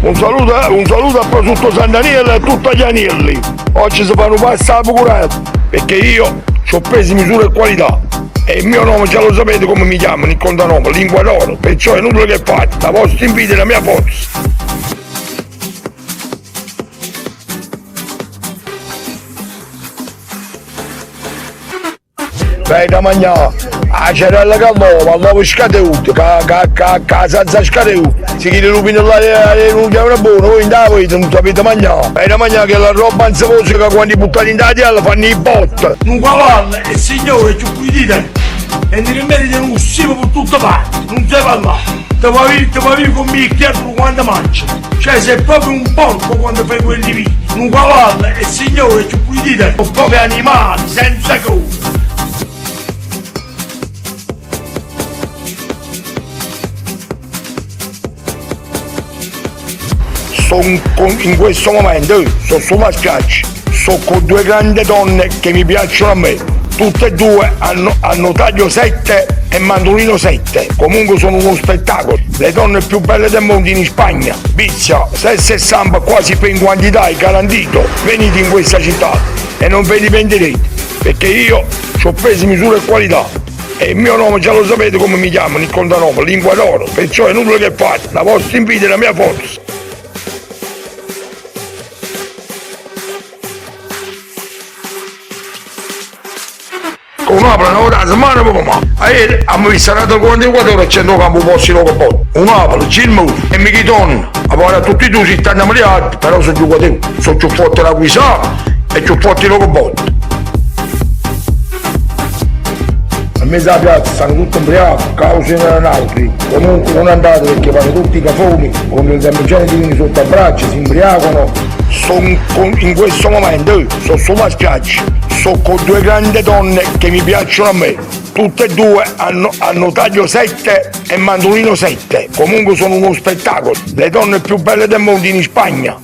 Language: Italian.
Un saluto a prosciutto San Daniele e a tutti gli anelli. Oggi si fanno passare procurato, perché io ho preso misure e qualità. E il mio nome già lo sapete come mi chiamano, il condanome, lingua d'oro, perciò è inutile che fate, la vostra invidia è la mia forza. Vai da mangiare, la cerella callova, al nuovo scaduto, senza scaduto, si chiede lupino là, non chiama buono, voi in da vita non sapete mangiare. Vai da mangiare che la roba non si può che quando i buttati in da terra fanno i bot. Un cavallo e il signore ci puoi dire, e ne rimetti un ussivo per tutte parti, non si parla. Te va via con me chiaro quando mangi. Cioè sei proprio un porco quando fai quelli lì. Un cavallo e il signore ci puoi dire, sono proprio animali, senza cosa. In questo momento sono sulla spiaggia, sono con due grandi donne che mi piacciono a me, tutte e due hanno taglio 7 e mandolino 7, comunque sono uno spettacolo, le donne più belle del mondo in Spagna, Bizia, sesso e samba quasi per in quantità, è garantito, venite in questa città e non ve ne pentirete, perché io ci ho preso misure e qualità. E il mio nome già lo sapete come mi chiamano, il condanome, lingua d'oro, perciò è inutile che fate, la vostra invidia è la mia forza. Un'apple una settimana prima, ieri abbiamo visto la 44 e 100 campo posti loco poi. Un'apple, Gilmo e Michiton, a parte a tutti e due 70 miliardi, però sono giocati, sono più forti la guisa e più forti loco poi. A me la piazza stanno tutti ubriachi, cause neutri, comunque non andate perché fanno tutti i cafoni, con il damigiani divini sotto a braccia, si imbriacano. In questo momento sono sulla spiaggia, sono con due grandi donne che mi piacciono a me, tutte e due hanno taglio 7 e mandolino 7, comunque sono uno spettacolo, le donne più belle del mondo in Spagna.